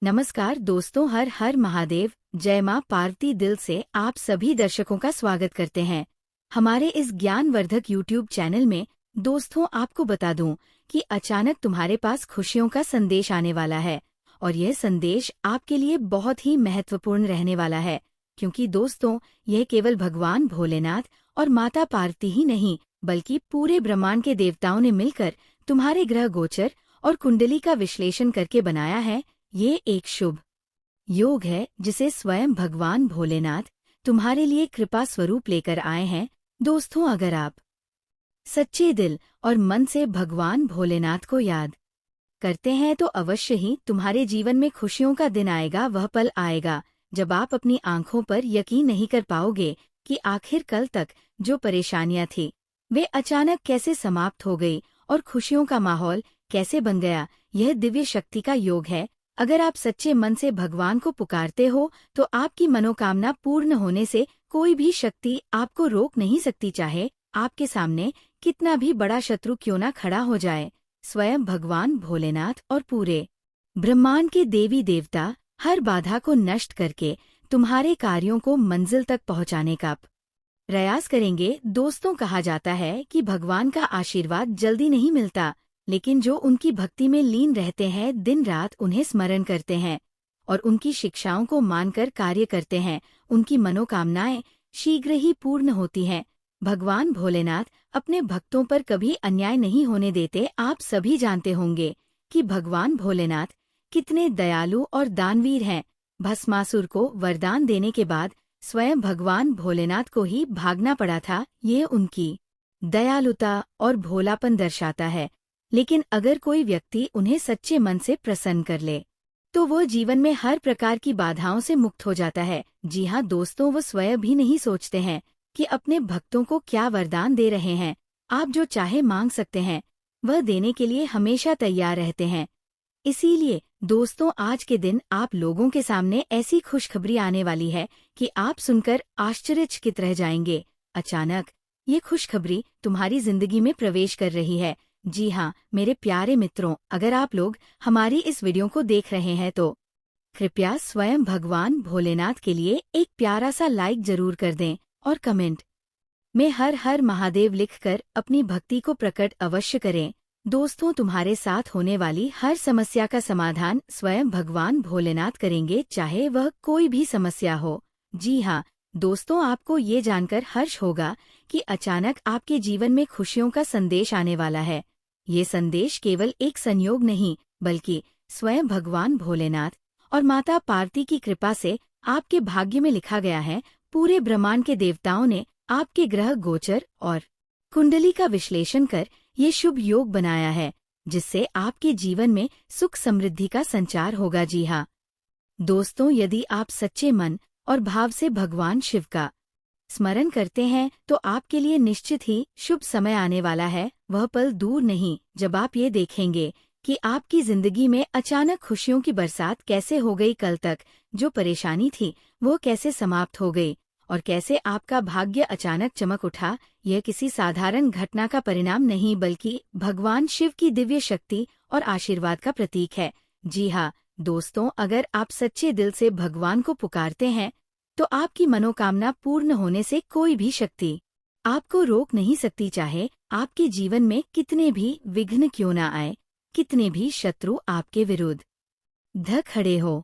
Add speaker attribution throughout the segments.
Speaker 1: नमस्कार दोस्तों, हर हर महादेव। जय मां पार्वती। दिल से आप सभी दर्शकों का स्वागत करते हैं हमारे इस ज्ञानवर्धक यूट्यूब चैनल में। दोस्तों, आपको बता दूं कि अचानक तुम्हारे पास खुशियों का संदेश आने वाला है और यह संदेश आपके लिए बहुत ही महत्वपूर्ण रहने वाला है, क्योंकि दोस्तों यह केवल भगवान भोलेनाथ और माता पार्वती ही नहीं बल्कि पूरे ब्रह्मांड के देवताओं ने मिलकर तुम्हारे ग्रह गोचर और कुंडली का विश्लेषण करके बनाया है। ये एक शुभ योग है जिसे स्वयं भगवान भोलेनाथ तुम्हारे लिए कृपा स्वरूप लेकर आए हैं। दोस्तों, अगर आप सच्चे दिल और मन से भगवान भोलेनाथ को याद करते हैं तो अवश्य ही तुम्हारे जीवन में खुशियों का दिन आएगा। वह पल आएगा जब आप अपनी आंखों पर यकीन नहीं कर पाओगे कि आखिर कल तक जो परेशानियां थी वे अचानक कैसे समाप्त हो गई और खुशियों का माहौल कैसे बन गया। यह दिव्य शक्ति का योग है। अगर आप सच्चे मन से भगवान को पुकारते हो तो आपकी मनोकामना पूर्ण होने से कोई भी शक्ति आपको रोक नहीं सकती, चाहे आपके सामने कितना भी बड़ा शत्रु क्यों न खड़ा हो जाए। स्वयं भगवान भोलेनाथ और पूरे ब्रह्मांड के देवी देवता हर बाधा को नष्ट करके तुम्हारे कार्यों को मंजिल तक पहुंचाने का प्रयास करेंगे। दोस्तों, कहा जाता है कि भगवान का आशीर्वाद जल्दी नहीं मिलता, लेकिन जो उनकी भक्ति में लीन रहते हैं, दिन रात उन्हें स्मरण करते हैं और उनकी शिक्षाओं को मानकर कार्य करते हैं, उनकी मनोकामनाएं शीघ्र ही पूर्ण होती हैं। भगवान भोलेनाथ अपने भक्तों पर कभी अन्याय नहीं होने देते। आप सभी जानते होंगे कि भगवान भोलेनाथ कितने दयालु और दानवीर हैं। भस्मासुर को वरदान देने के बाद स्वयं भगवान भोलेनाथ को ही भागना पड़ा था। ये उनकी दयालुता और भोलापन दर्शाता है। लेकिन अगर कोई व्यक्ति उन्हें सच्चे मन से प्रसन्न कर ले तो वो जीवन में हर प्रकार की बाधाओं से मुक्त हो जाता है। जी हाँ दोस्तों, वो स्वयं भी नहीं सोचते हैं कि अपने भक्तों को क्या वरदान दे रहे हैं। आप जो चाहे मांग सकते हैं, वह देने के लिए हमेशा तैयार रहते हैं। इसीलिए दोस्तों, आज के दिन आप लोगों के सामने ऐसी खुशखबरी आने वाली है कि आप सुनकर आश्चर्यचकित रह जाएंगे। अचानक ये खुशखबरी तुम्हारी जिंदगी में प्रवेश कर रही है। जी हाँ मेरे प्यारे मित्रों, अगर आप लोग हमारी इस वीडियो को देख रहे हैं तो कृपया स्वयं भगवान भोलेनाथ के लिए एक प्यारा सा लाइक जरूर कर दें और कमेंट में हर हर महादेव लिखकर अपनी भक्ति को प्रकट अवश्य करें। दोस्तों, तुम्हारे साथ होने वाली हर समस्या का समाधान स्वयं भगवान भोलेनाथ करेंगे, चाहे वह कोई भी समस्या हो। जी हाँ दोस्तों, आपको ये जानकर हर्ष होगा कि अचानक आपके जीवन में खुशियों का संदेश आने वाला है। ये संदेश केवल एक संयोग नहीं बल्कि स्वयं भगवान भोलेनाथ और माता पार्वती की कृपा से आपके भाग्य में लिखा गया है। पूरे ब्रह्मांड के देवताओं ने आपके ग्रह गोचर और कुंडली का विश्लेषण कर ये शुभ योग बनाया है, जिससे आपके जीवन में सुख समृद्धि का संचार होगा। जी हाँ दोस्तों, यदि आप सच्चे मन और भाव से भगवान शिव का स्मरण करते हैं तो आपके लिए निश्चित ही शुभ समय आने वाला है। वह पल दूर नहीं जब आप ये देखेंगे कि आपकी जिंदगी में अचानक खुशियों की बरसात कैसे हो गई। कल तक जो परेशानी थी वो कैसे समाप्त हो गई और कैसे आपका भाग्य अचानक चमक उठा। यह किसी साधारण घटना का परिणाम नहीं बल्कि भगवान शिव की दिव्य शक्ति और आशीर्वाद का प्रतीक है। जी हाँ दोस्तों, अगर आप सच्चे दिल से भगवान को पुकारते हैं तो आपकी मनोकामना पूर्ण होने से कोई भी शक्ति आपको रोक नहीं सकती, चाहे आपके जीवन में कितने भी विघ्न क्यों न आए, कितने भी शत्रु आपके विरुद्ध ध खड़े हो।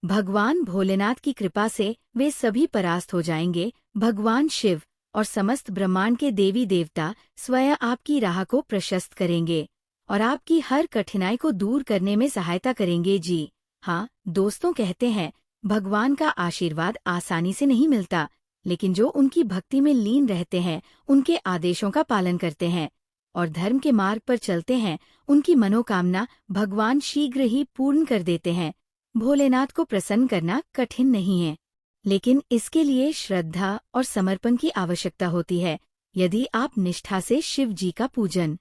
Speaker 1: भगवान भोलेनाथ की कृपा से वे सभी परास्त हो जाएंगे। भगवान शिव और समस्त ब्रह्मांड के देवी देवता स्वयं आपकी राह को प्रशस्त करेंगे और आपकी हर कठिनाई को दूर करने में सहायता करेंगे। जी हाँ दोस्तों, कहते हैं भगवान का आशीर्वाद आसानी से नहीं मिलता, लेकिन जो उनकी भक्ति में लीन रहते हैं, उनके आदेशों का पालन करते हैं और धर्म के मार्ग पर चलते हैं, उनकी मनोकामना भगवान शीघ्र ही पूर्ण कर देते हैं। भोलेनाथ को प्रसन्न करना कठिन नहीं है, लेकिन इसके लिए श्रद्धा और समर्पण की आवश्यकता होती है। यदि आप निष्ठा से शिव जी का पूजन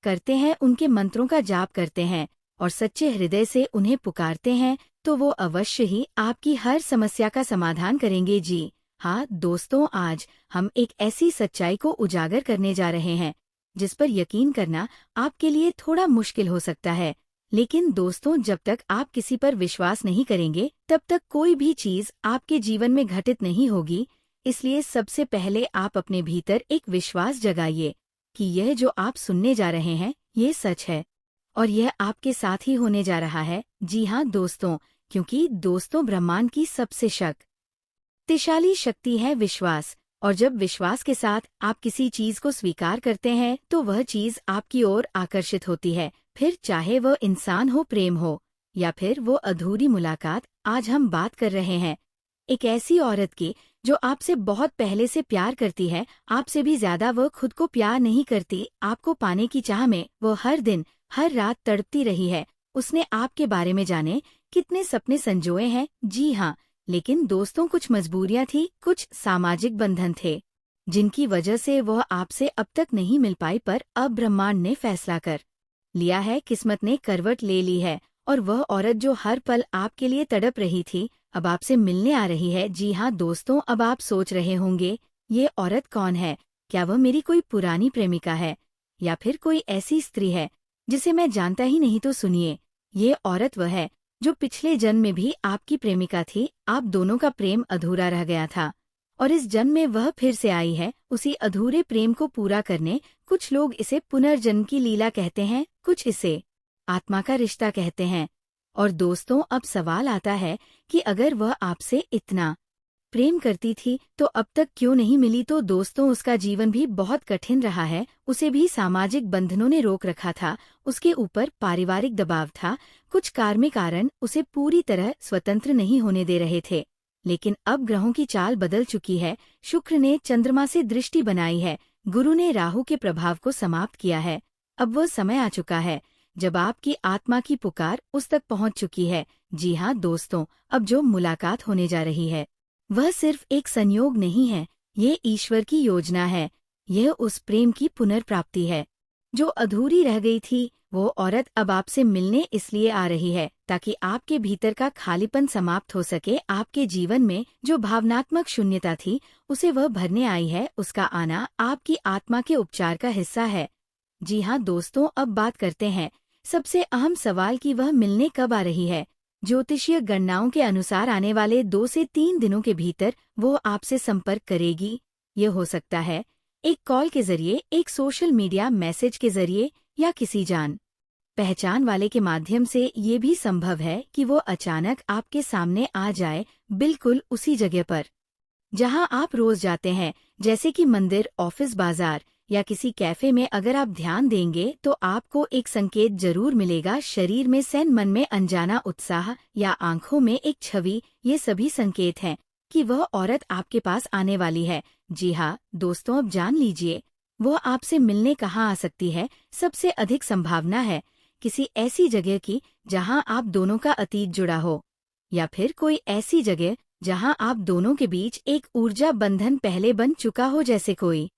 Speaker 1: करते हैं, उनके मंत्रों का जाप करते हैं और सच्चे हृदय से उन्हें पुकारते हैं तो वो अवश्य ही आपकी हर समस्या का समाधान करेंगे। जी हाँ दोस्तों, आज हम एक ऐसी सच्चाई को उजागर करने जा रहे हैं जिस पर यकीन करना आपके लिए थोड़ा मुश्किल हो सकता है, लेकिन दोस्तों, जब तक आप किसी पर विश्वास नहीं करेंगे तब तक कोई भी चीज आपके जीवन में घटित नहीं होगी। इसलिए सबसे पहले आप अपने भीतर एक विश्वास जगाइए कि यह जो आप सुनने जा रहे हैं ये सच है और यह आपके साथ ही होने जा रहा है। जी हाँ दोस्तों, क्योंकि दोस्तों, ब्रह्मांड की सबसे शक्तिशाली शक्ति है विश्वास। और जब विश्वास के साथ आप किसी चीज को स्वीकार करते हैं तो वह चीज आपकी ओर आकर्षित होती है, फिर चाहे वह इंसान हो, प्रेम हो या फिर वो अधूरी मुलाकात। आज हम बात कर रहे हैं एक ऐसी औरत की जो आपसे बहुत पहले से प्यार करती है, आपसे भी ज्यादा वह खुद को प्यार नहीं करती। आपको पाने की चाह में वो हर दिन हर रात तड़पती रही है। उसने आपके बारे में जाने कितने सपने संजोए हैं। जी हाँ, लेकिन दोस्तों, कुछ मजबूरियां थी, कुछ सामाजिक बंधन थे जिनकी वजह से वह आपसे अब तक नहीं मिल पाई। पर अब ब्रह्मांड ने फैसला कर लिया है, किस्मत ने करवट ले ली है और वह औरत जो हर पल आपके लिए तड़प रही थी अब आपसे मिलने आ रही है। जी हाँ दोस्तों, अब आप सोच रहे होंगे ये औरत कौन है? क्या वह मेरी कोई पुरानी प्रेमिका है या फिर कोई ऐसी स्त्री है जिसे मैं जानता ही नहीं? तो सुनिए, ये औरत वह है जो पिछले जन्म में भी आपकी प्रेमिका थी। आप दोनों का प्रेम अधूरा रह गया था और इस जन्म में वह फिर से आई है उसी अधूरे प्रेम को पूरा करने। कुछ लोग इसे पुनर्जन्म की लीला कहते हैं, कुछ इसे आत्मा का रिश्ता कहते हैं। और दोस्तों, अब सवाल आता है कि अगर वह आपसे इतना प्रेम करती थी तो अब तक क्यों नहीं मिली? तो दोस्तों, उसका जीवन भी बहुत कठिन रहा है। उसे भी सामाजिक बंधनों ने रोक रखा था, उसके ऊपर पारिवारिक दबाव था, कुछ कार्मिक कारण उसे पूरी तरह स्वतंत्र नहीं होने दे रहे थे। लेकिन अब ग्रहों की चाल बदल चुकी है। शुक्र ने चंद्रमा से दृष्टि बनाई है, गुरु ने राहु के प्रभाव को समाप्त किया है। अब वह समय आ चुका है जब आपकी आत्मा की पुकार उस तक पहुंच चुकी है। जी हाँ दोस्तों, अब जो मुलाकात होने जा रही है वह सिर्फ एक संयोग नहीं है, ये ईश्वर की योजना है। यह उस प्रेम की पुनर्प्राप्ति है जो अधूरी रह गई थी। वो औरत अब आपसे मिलने इसलिए आ रही है ताकि आपके भीतर का खालीपन समाप्त हो सके। आपके जीवन में जो भावनात्मक शून्यता थी उसे वह भरने आई है। उसका आना आपकी आत्मा के उपचार का हिस्सा है। जी हाँ दोस्तों, अब बात करते हैं सबसे अहम सवाल की वह मिलने कब आ रही है। ज्योतिषीय गणनाओं के अनुसार आने वाले 2 से 3 दिनों के भीतर वो आपसे संपर्क करेगी। ये हो सकता है एक कॉल के जरिए, एक सोशल मीडिया मैसेज के जरिए या किसी जान पहचान वाले के माध्यम से। ये भी संभव है कि वो अचानक आपके सामने आ जाए, बिल्कुल उसी जगह पर जहां आप रोज जाते हैं, जैसे कि मंदिर, ऑफिस, बाजार या किसी कैफे में। अगर आप ध्यान देंगे तो आपको एक संकेत जरूर मिलेगा, शरीर में सैन, मन में अनजाना उत्साह या आंखों में एक छवि। ये सभी संकेत हैं कि वह औरत आपके पास आने वाली है। जी हाँ दोस्तों, अब जान लीजिए वह आपसे मिलने कहाँ आ सकती है। सबसे अधिक संभावना है किसी ऐसी जगह की जहां आप दोनों का अतीत जुड़ा हो, या फिर कोई ऐसी जगह जहां आप दोनों के बीच एक ऊर्जा बंधन पहले बन चुका हो, जैसे कोई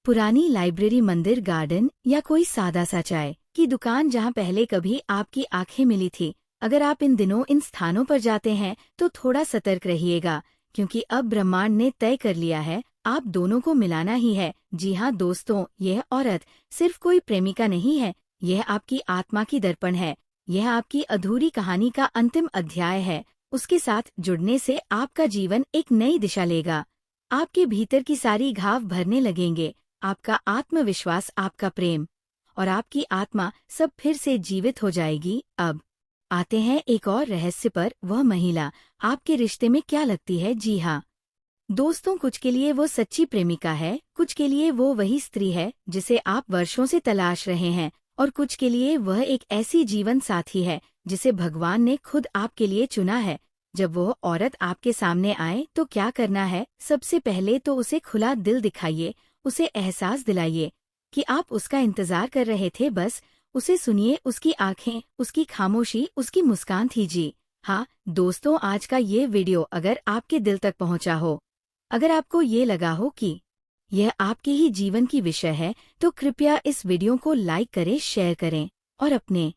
Speaker 1: पुरानी लाइब्रेरी, मंदिर, गार्डन या कोई सादा सा चाय की दुकान जहां पहले कभी आपकी आंखें मिली थी। अगर आप इन दिनों इन स्थानों पर जाते हैं तो थोड़ा सतर्क रहिएगा, क्योंकि अब ब्रह्मांड ने तय कर लिया है आप दोनों को मिलाना ही है। जी हाँ दोस्तों, यह औरत सिर्फ कोई प्रेमिका नहीं है, यह आपकी आत्मा की दर्पण है। यह आपकी अधूरी कहानी का अंतिम अध्याय है। उसके साथ जुड़ने से आपका जीवन एक नई दिशा लेगा, आपके भीतर की सारी घाव भरने लगेंगे। आपका आत्मविश्वास, आपका प्रेम और आपकी आत्मा सब फिर से जीवित हो जाएगी। अब आते हैं एक और रहस्य पर, वह महिला आपके रिश्ते में क्या लगती है। जी हाँ दोस्तों, कुछ के लिए वो सच्ची प्रेमिका है, कुछ के लिए वो वही स्त्री है जिसे आप वर्षों से तलाश रहे हैं, और कुछ के लिए वह एक ऐसी जीवन साथी है जिसे भगवान ने खुद आपके लिए चुना है। जब वो औरत आपके सामने आए तो क्या करना है? सबसे पहले तो उसे खुला दिल दिखाइए, उसे एहसास दिलाइए कि आप उसका इंतजार कर रहे थे। बस उसे सुनिए, उसकी आंखें, उसकी खामोशी, उसकी मुस्कान थी। जी हाँ दोस्तों, आज का ये वीडियो अगर आपके दिल तक पहुंचा हो, अगर आपको ये लगा हो कि यह आपके ही जीवन की विषय है, तो कृपया इस वीडियो को लाइक करें, शेयर करें और अपने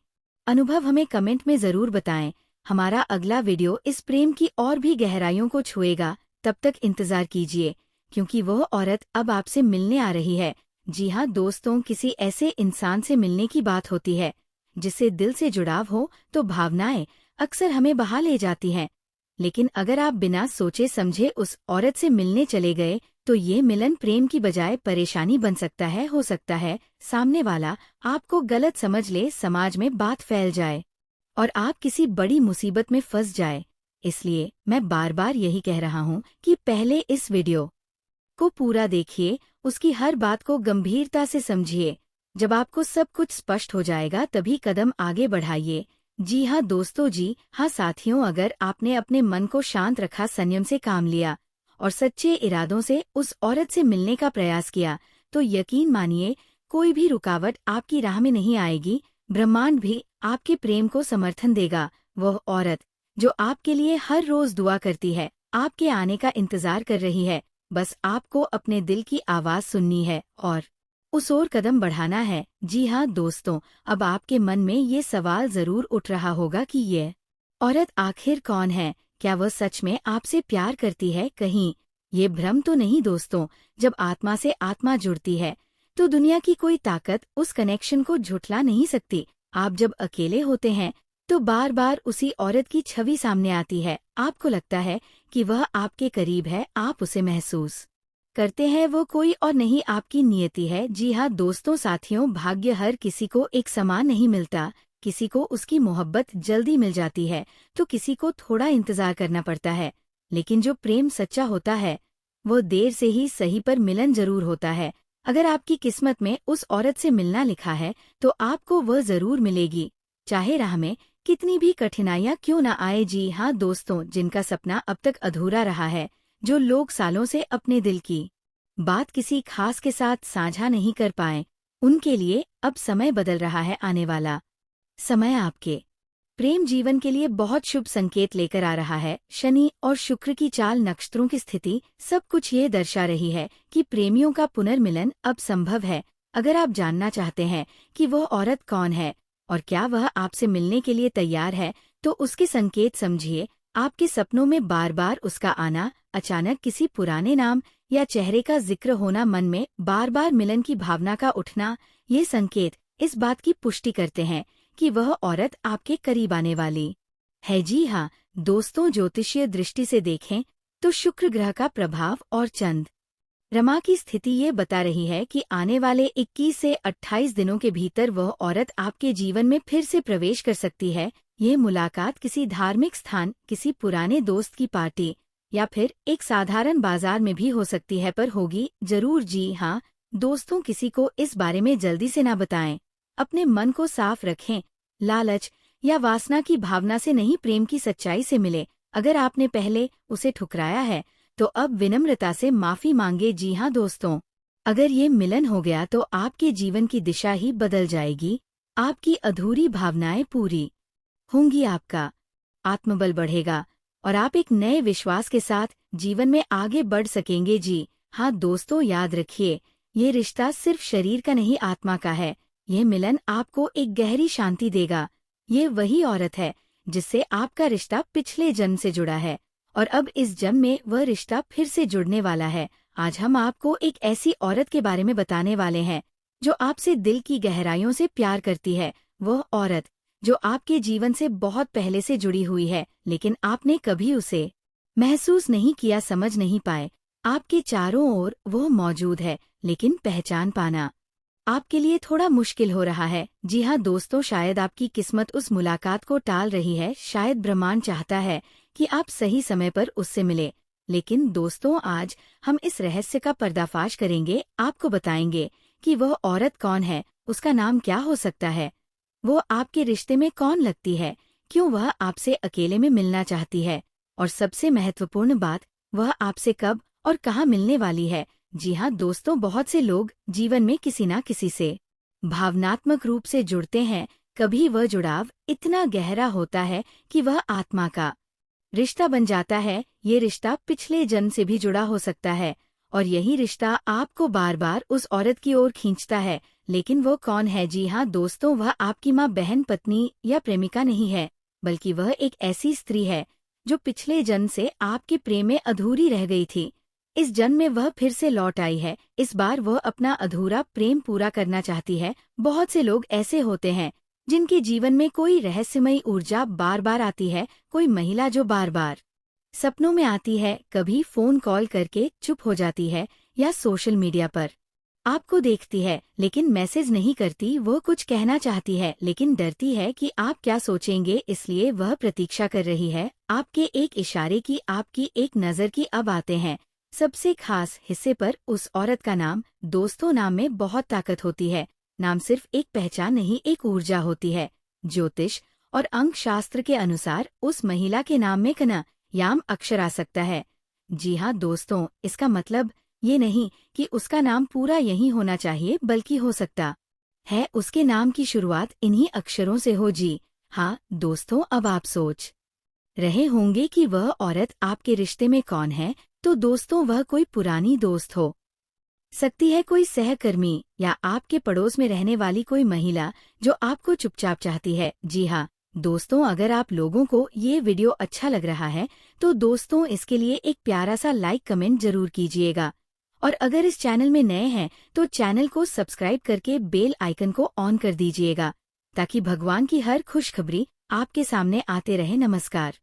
Speaker 1: अनुभव हमें कमेंट में जरूर बताएं। हमारा अगला वीडियो इस प्रेम की और भी गहराइयों को छुएगा। तब तक इंतजार कीजिए, क्योंकि वह औरत अब आपसे मिलने आ रही है। जी हाँ दोस्तों, किसी ऐसे इंसान से मिलने की बात होती है जिससे दिल से जुड़ाव हो तो भावनाएं अक्सर हमें बहा ले जाती हैं। लेकिन अगर आप बिना सोचे समझे उस औरत से मिलने चले गए तो ये मिलन प्रेम की बजाय परेशानी बन सकता है। हो सकता है सामने वाला आपको गलत समझ ले, समाज में बात फैल जाए और आप किसी बड़ी मुसीबत में फंस जाए। इसलिए मैं बार बार यही कह रहा हूँ कि पहले इस वीडियो को पूरा देखिए, उसकी हर बात को गंभीरता से समझिए। जब आपको सब कुछ स्पष्ट हो जाएगा तभी कदम आगे बढ़ाइए। जी हाँ दोस्तों, जी हाँ साथियों, अगर आपने अपने मन को शांत रखा, संयम से काम लिया और सच्चे इरादों से उस औरत से मिलने का प्रयास किया तो यकीन मानिए कोई भी रुकावट आपकी राह में नहीं आएगी। ब्रह्मांड भी आपके प्रेम को समर्थन देगा। वह औरत जो आपके लिए हर रोज दुआ करती है, आपके आने का इंतजार कर रही है, बस आपको अपने दिल की आवाज सुननी है और उस ओर कदम बढ़ाना है। जी हाँ दोस्तों, अब आपके मन में ये सवाल जरूर उठ रहा होगा कि ये औरत आखिर कौन है? क्या वह सच में आपसे प्यार करती है? कहीं ये भ्रम तो नहीं दोस्तों। जब आत्मा से आत्मा जुड़ती है तो दुनिया की कोई ताकत उस कनेक्शन को झुठला नहीं सकती। आप जब अकेले होते हैं तो बार बार उसी औरत की छवि सामने आती है। आपको लगता है कि वह आपके करीब है, आप उसे महसूस करते हैं, वो कोई और नहीं आपकी नियति है। जी हाँ दोस्तों साथियों, भाग्य हर किसी को एक समान नहीं मिलता। किसी को उसकी मोहब्बत जल्दी मिल जाती है तो किसी को थोड़ा इंतजार करना पड़ता है। लेकिन जो प्रेम सच्चा होता है वो देर से ही सही पर मिलन जरूर होता है। अगर आपकी किस्मत में उस औरत से मिलना लिखा है तो आपको वह जरूर मिलेगी, चाहे राह में कितनी भी कठिनाइयां क्यों न आए। जी हाँ दोस्तों, जिनका सपना अब तक अधूरा रहा है, जो लोग सालों से अपने दिल की बात किसी खास के साथ साझा नहीं कर पाए, उनके लिए अब समय बदल रहा है। आने वाला समय आपके प्रेम जीवन के लिए बहुत शुभ संकेत लेकर आ रहा है। शनि और शुक्र की चाल, नक्षत्रों की स्थिति, सब कुछ ये दर्शा रही है कि प्रेमियों का पुनर्मिलन अब संभव है। अगर आप जानना चाहते हैं कि वह औरत कौन है और क्या वह आपसे मिलने के लिए तैयार है तो उसके संकेत समझिए। आपके सपनों में बार बार उसका आना, अचानक किसी पुराने नाम या चेहरे का जिक्र होना, मन में बार बार मिलन की भावना का उठना, ये संकेत इस बात की पुष्टि करते हैं कि वह औरत आपके करीब आने वाली है। जी हाँ दोस्तों, ज्योतिषीय दृष्टि से देखें तो शुक्र ग्रह का प्रभाव और चंद रमा की स्थिति ये बता रही है कि आने वाले 21 से 28 दिनों के भीतर वह औरत आपके जीवन में फिर से प्रवेश कर सकती है। ये मुलाकात किसी धार्मिक स्थान, किसी पुराने दोस्त की पार्टी या फिर एक साधारण बाजार में भी हो सकती है, पर होगी जरूर। जी हाँ दोस्तों, किसी को इस बारे में जल्दी से ना बताएं। अपने मन को साफ रखें, लालच या वासना की भावना से नहीं, प्रेम की सच्चाई से मिले। अगर आपने पहले उसे ठुकराया है तो अब विनम्रता से माफी मांगे। जी हाँ दोस्तों, अगर ये मिलन हो गया तो आपके जीवन की दिशा ही बदल जाएगी। आपकी अधूरी भावनाएं पूरी होंगी, आपका आत्मबल बढ़ेगा और आप एक नए विश्वास के साथ जीवन में आगे बढ़ सकेंगे। जी हाँ दोस्तों, याद रखिए, ये रिश्ता सिर्फ शरीर का नहीं, आत्मा का है। यह मिलन आपको एक गहरी शांति देगा। ये वही औरत है जिससे आपका रिश्ता पिछले जन्म से जुड़ा है और अब इस जन्म में वह रिश्ता फिर से जुड़ने वाला है। आज हम आपको एक ऐसी औरत के बारे में बताने वाले हैं जो आपसे दिल की गहराइयों से प्यार करती है। वह औरत जो आपके जीवन से बहुत पहले से जुड़ी हुई है, लेकिन आपने कभी उसे महसूस नहीं किया, समझ नहीं पाए। आपके चारों ओर वह मौजूद है, लेकिन पहचान पाना आपके लिए थोड़ा मुश्किल हो रहा है। जी हाँ दोस्तों, शायद आपकी किस्मत उस मुलाकात को टाल रही है, शायद ब्रह्मांड चाहता है कि आप सही समय पर उससे मिले। लेकिन दोस्तों, आज हम इस रहस्य का पर्दाफाश करेंगे, आपको बताएंगे कि वह औरत कौन है, उसका नाम क्या हो सकता है, वो आपके रिश्ते में कौन लगती है, क्यों वह आपसे अकेले में मिलना चाहती है और सबसे महत्वपूर्ण बात, वह आपसे कब और कहाँ मिलने वाली है। जी हाँ दोस्तों, बहुत से लोग जीवन में किसी न किसी से भावनात्मक रूप से जुड़ते हैं। कभी वह जुड़ाव इतना गहरा होता है कि वह आत्मा का रिश्ता बन जाता है। ये रिश्ता पिछले जन्म से भी जुड़ा हो सकता है और यही रिश्ता आपको बार बार उस औरत की ओर खींचता है। लेकिन वो कौन है? जी हाँ दोस्तों, वह आपकी माँ, बहन, पत्नी या प्रेमिका नहीं है, बल्कि वह एक ऐसी स्त्री है जो पिछले जन्म से आपके प्रेम में अधूरी रह गई थी। इस जन्म में वह फिर से लौट आई है। इस बार वह अपना अधूरा प्रेम पूरा करना चाहती है। बहुत से लोग ऐसे होते हैं जिनके जीवन में कोई रहस्यमयी ऊर्जा बार बार आती है, कोई महिला जो बार बार सपनों में आती है, कभी फोन कॉल करके चुप हो जाती है या सोशल मीडिया पर आपको देखती है लेकिन मैसेज नहीं करती। वो कुछ कहना चाहती है लेकिन डरती है कि आप क्या सोचेंगे, इसलिए वह प्रतीक्षा कर रही है आपके एक इशारे की, आपकी एक नज़र की। अब आते हैं सबसे खास हिस्से पर। उस औरत का नाम। दोस्तों, नाम में बहुत ताकत होती है। नाम सिर्फ एक पहचान नहीं, एक ऊर्जा होती है। ज्योतिष और अंक शास्त्र के अनुसार उस महिला के नाम में कना याम अक्षर आ सकता है। जी हाँ दोस्तों, इसका मतलब ये नहीं कि उसका नाम पूरा यही होना चाहिए, बल्कि हो सकता है उसके नाम की शुरुआत इन्हीं अक्षरों से हो। जी हाँ दोस्तों, अब आप सोच रहे होंगे कि वह औरत आपके रिश्ते में कौन है। तो दोस्तों, वह कोई पुरानी दोस्त हो सकती है, कोई सहकर्मी, या आपके पड़ोस में रहने वाली कोई महिला जो आपको चुपचाप चाहती है। जी हाँ दोस्तों, अगर आप लोगों को ये वीडियो अच्छा लग रहा है तो दोस्तों इसके लिए एक प्यारा सा लाइक कमेंट जरूर कीजिएगा। और अगर इस चैनल में नए हैं तो चैनल को सब्सक्राइब करके बेल आइकन को ऑन कर दीजिएगा, ताकि भगवान की हर खुशखबरी आपके सामने आते रहे। नमस्कार।